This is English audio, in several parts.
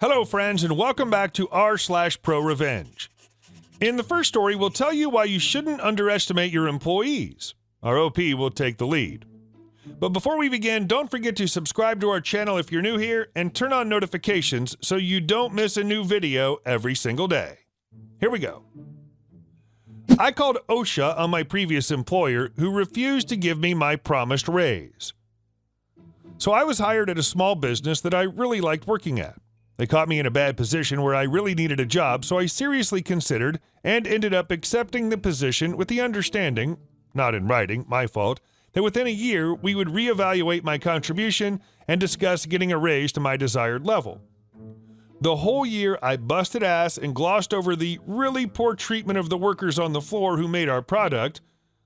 Hello, friends, and welcome back to r/ProRevenge. In the first story, we'll tell you why you shouldn't underestimate your employees. Our OP will take the lead. But before we begin, don't forget to subscribe to our channel if you're new here and turn on notifications so you don't miss a new video every single day. Here we go. I called OSHA on my previous employer who refused to give me my promised raise. So I was hired at a small business that I really liked working at. They caught me in a bad position where I really needed a job, so I seriously considered and ended up accepting the position with the understanding, not in writing, my fault, that within a year we would reevaluate my contribution and discuss getting a raise to my desired level. The whole year I busted ass and glossed over the really poor treatment of the workers on the floor who made our product.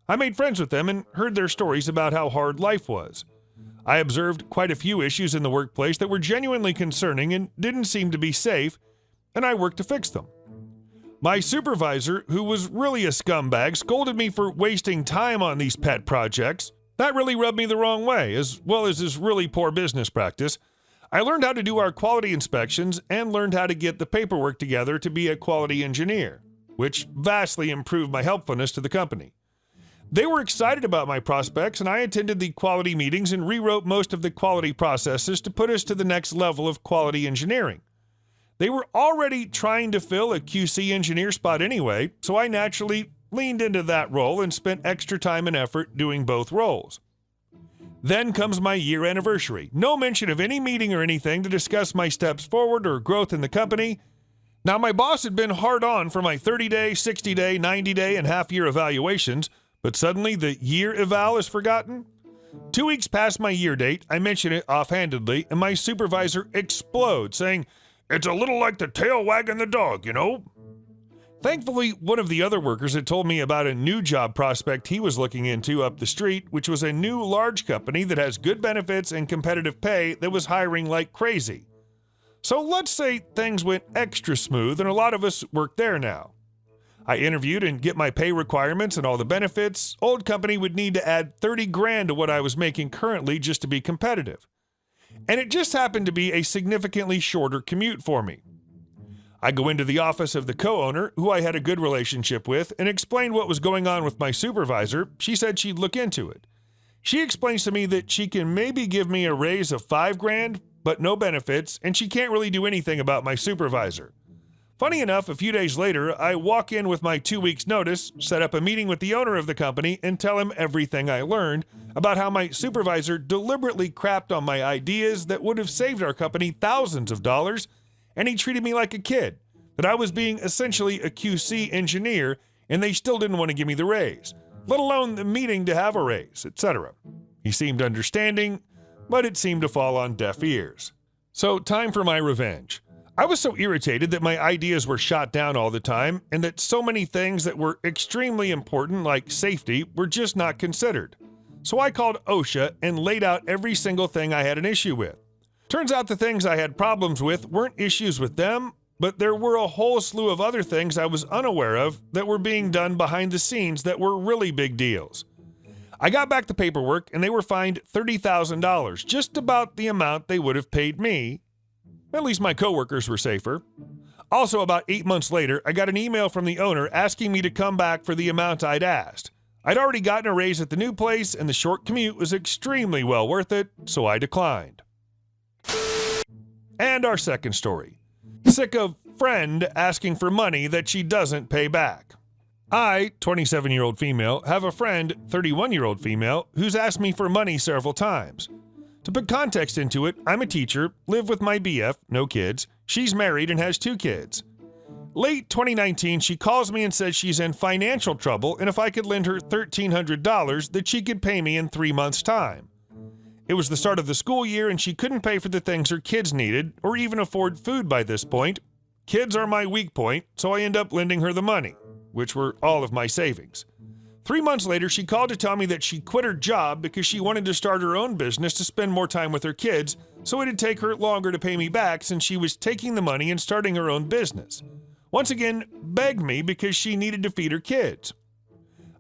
I made friends with them and heard their stories about how hard life was. I observed quite a few issues in the workplace that were genuinely concerning and didn't seem to be safe, and I worked to fix them. My supervisor, who was really a scumbag, scolded me for wasting time on these pet projects. That really rubbed me the wrong way, as well as his really poor business practice. I learned how to do our quality inspections and learned how to get the paperwork together to be a quality engineer, which vastly improved my helpfulness to the company. They were excited about my prospects, and I attended the quality meetings and rewrote most of the quality processes to put us to the next level of quality engineering. They were already trying to fill a QC engineer spot anyway, so I naturally leaned into that role and spent extra time and effort doing both roles. Then comes my year anniversary. No mention of any meeting or anything to discuss my steps forward or growth in the company. Now, my boss had been hard on for my 30-day, 60-day, 90-day, and half-year evaluations, but suddenly the year eval is forgotten? 2 weeks past my year date, I mention it offhandedly, and my supervisor explodes, saying, "It's a little like the tail wagging the dog, you know?" Thankfully, one of the other workers had told me about a new job prospect he was looking into up the street, which was a new large company that has good benefits and competitive pay that was hiring like crazy. So let's say things went extra smooth and a lot of us work there now. I interviewed and get my pay requirements and all the benefits. Old company would need to add 30 grand to what I was making currently just to be competitive. And it just happened to be a significantly shorter commute for me. I go into the office of the co-owner, who I had a good relationship with, and explained what was going on with my supervisor. She said she'd look into it. She explains to me that she can maybe give me a raise of 5 grand, but no benefits, and she can't really do anything about my supervisor. Funny enough, a few days later, I walk in with my 2 weeks' notice, set up a meeting with the owner of the company, and tell him everything I learned about how my supervisor deliberately crapped on my ideas that would have saved our company thousands of dollars, and he treated me like a kid, that I was being essentially a QC engineer, and they still didn't want to give me the raise, let alone the meeting to have a raise, etc. He seemed understanding, but it seemed to fall on deaf ears. So, time for my revenge. I was so irritated that my ideas were shot down all the time and that so many things that were extremely important, like safety, were just not considered. So I called OSHA and laid out every single thing I had an issue with. Turns out the things I had problems with weren't issues with them, but there were a whole slew of other things I was unaware of that were being done behind the scenes that were really big deals. I got back the paperwork and they were fined $30,000, just about the amount they would have paid me. At least my coworkers were safer. Also, about 8 months later, I got an email from the owner asking me to come back for the amount I'd asked. I'd already gotten a raise at the new place, and the short commute was extremely well worth it, so I declined. And our second story. Sick of friend asking for money that she doesn't pay back. I, 27-year-old female, have a friend, 31-year-old female, who's asked me for money several times. To put context into it, I'm a teacher, live with my BF, no kids. She's married and has 2 kids. Late 2019, she calls me and says she's in financial trouble and if I could lend her $1,300 that she could pay me in 3 months' time. It was the start of the school year and she couldn't pay for the things her kids needed or even afford food by this point. Kids are my weak point, so I end up lending her the money, which were all of my savings. 3 months later, she called to tell me that she quit her job because she wanted to start her own business to spend more time with her kids, so it'd take her longer to pay me back since she was taking the money and starting her own business. Once again, begged me because she needed to feed her kids.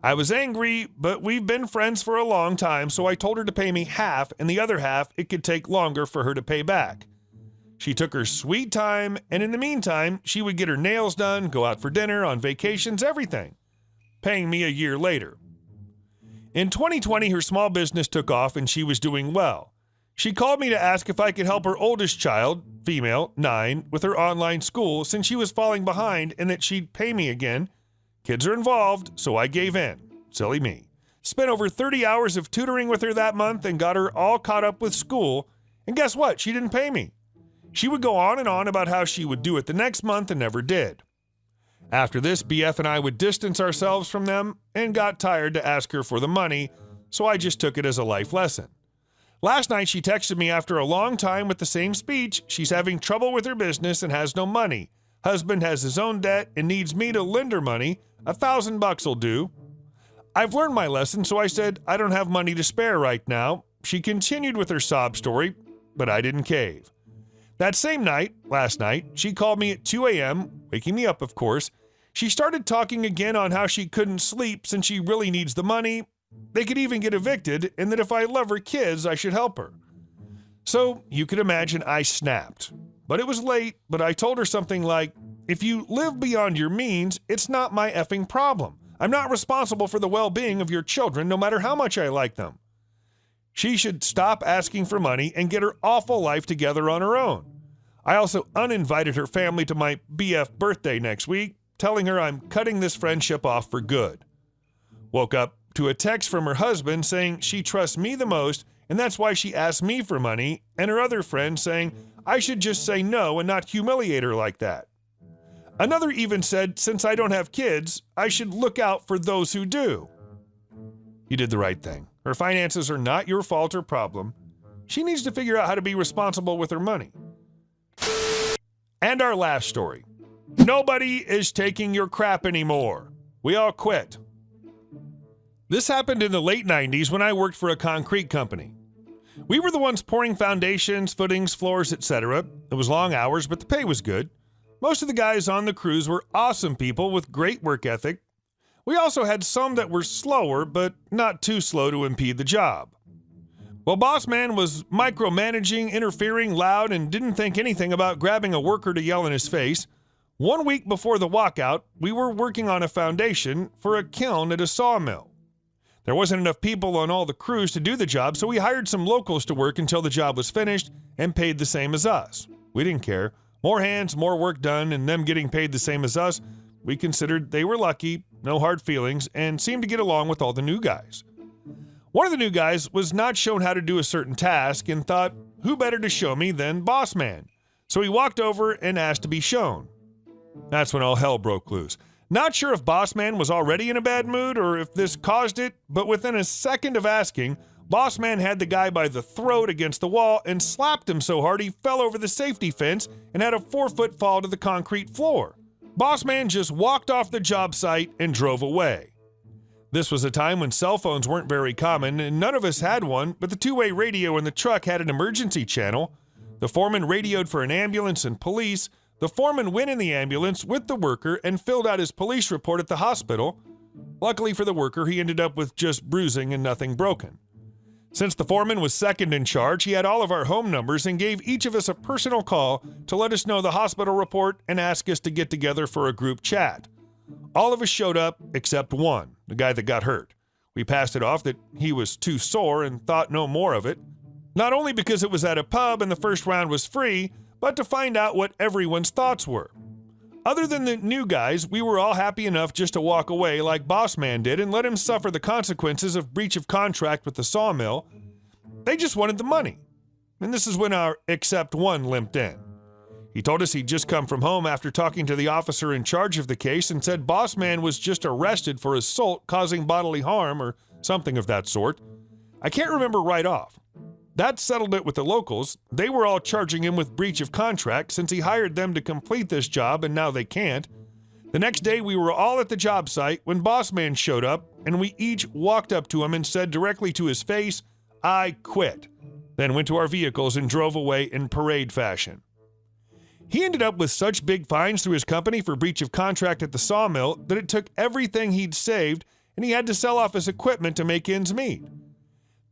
I was angry, but we've been friends for a long time, so I told her to pay me half, and the other half it could take longer for her to pay back. She took her sweet time, and in the meantime, she would get her nails done, go out for dinner, on vacations, everything, paying me a year later. In 2020, her small business took off and she was doing well. She called me to ask if I could help her oldest child, female, 9, with her online school since she was falling behind and that she'd pay me again. Kids are involved, so I gave in. Silly me. Spent over 30 hours of tutoring with her that month and got her all caught up with school. And guess what? She didn't pay me. She would go on and on about how she would do it the next month and never did. After this, BF and I would distance ourselves from them and got tired to ask her for the money, so I just took it as a life lesson. Last night, she texted me after a long time with the same speech. She's having trouble with her business and has no money. Husband has his own debt and needs me to lend her money. $1,000 will do. I've learned my lesson, so I said I don't have money to spare right now. She continued with her sob story, but I didn't cave. That same night, last night, she called me at 2 a.m., waking me up, of course. She started talking again on how she couldn't sleep since she really needs the money. They could even get evicted, and that if I love her kids, I should help her. So you could imagine I snapped. But it was late, but I told her something like, if you live beyond your means, it's not my effing problem. I'm not responsible for the well-being of your children, no matter how much I like them. She should stop asking for money and get her awful life together on her own. I also uninvited her family to my BF birthday next week, telling her I'm cutting this friendship off for good. Woke up to a text from her husband saying she trusts me the most and that's why she asked me for money, and her other friend saying I should just say no and not humiliate her like that. Another even said since I don't have kids, I should look out for those who do. You did the right thing. Her finances are not your fault or problem. She needs to figure out how to be responsible with her money. And our last story. Nobody is taking your crap anymore. We all quit. This happened in the late 90s when I worked for a concrete company. We were the ones pouring foundations, footings, floors, etc. It was long hours, but the pay was good. Most of the guys on the crews were awesome people with great work ethic. We also had some that were slower, but not too slow to impede the job. Well, boss man was micromanaging, interfering, loud, and didn't think anything about grabbing a worker to yell in his face. 1 week before the walkout, we were working on a foundation for a kiln at a sawmill. There wasn't enough people on all the crews to do the job, so we hired some locals to work until the job was finished and paid the same as us. We didn't care. More hands, more work done, and them getting paid the same as us. We considered they were lucky, no hard feelings, and seemed to get along with all the new guys. One of the new guys was not shown how to do a certain task and thought, who better to show me than boss man? So he walked over and asked to be shown. That's when all hell broke loose. Not sure if boss man was already in a bad mood or if this caused it, but within a second of asking, boss man had the guy by the throat against the wall and slapped him so hard he fell over the safety fence and had a 4-foot fall to the concrete floor. Boss man just walked off the job site and drove away. This was a time when cell phones weren't very common and none of us had one, but the two-way radio in the truck had an emergency channel. The foreman radioed for an ambulance and police. The foreman went in the ambulance with the worker and filled out his police report at the hospital. Luckily for the worker, he ended up with just bruising and nothing broken. Since the foreman was second in charge, he had all of our home numbers and gave each of us a personal call to let us know the hospital report and ask us to get together for a group chat. All of us showed up except one, the guy that got hurt. We passed it off that he was too sore and thought no more of it. Not only because it was at a pub and the first round was free, but to find out what everyone's thoughts were. Other than the new guys, we were all happy enough just to walk away like boss man did and let him suffer the consequences of breach of contract with the sawmill. They just wanted the money. And this is when our except one limped in. He told us he'd just come from home after talking to the officer in charge of the case and said boss man was just arrested for assault causing bodily harm or something of that sort. I can't remember right off. That settled it with the locals. They were all charging him with breach of contract since he hired them to complete this job and now they can't. The next day we were all at the job site when boss man showed up and we each walked up to him and said directly to his face, "I quit." Then went to our vehicles and drove away in parade fashion. He ended up with such big fines through his company for breach of contract at the sawmill that it took everything he'd saved and he had to sell off his equipment to make ends meet.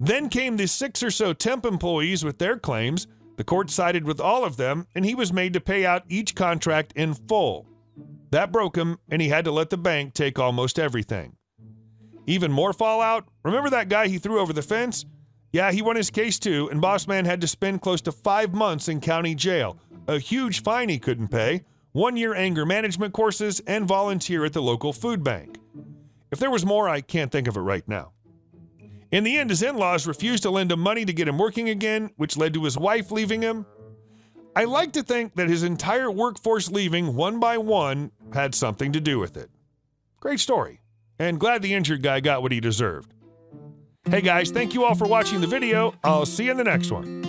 Then came the 6 or so temp employees with their claims. The court sided with all of them, and he was made to pay out each contract in full. That broke him, and he had to let the bank take almost everything. Even more fallout? Remember that guy he threw over the fence? Yeah, he won his case too, and Boss Man had to spend close to 5 months in county jail, a huge fine he couldn't pay, 1-year anger management courses, and volunteer at the local food bank. If there was more, I can't think of it right now. In the end, his in-laws refused to lend him money to get him working again, which led to his wife leaving him. I like to think that his entire workforce leaving one by one had something to do with it. Great story, and glad the injured guy got what he deserved. Hey guys, thank you all for watching the video. I'll see you in the next one.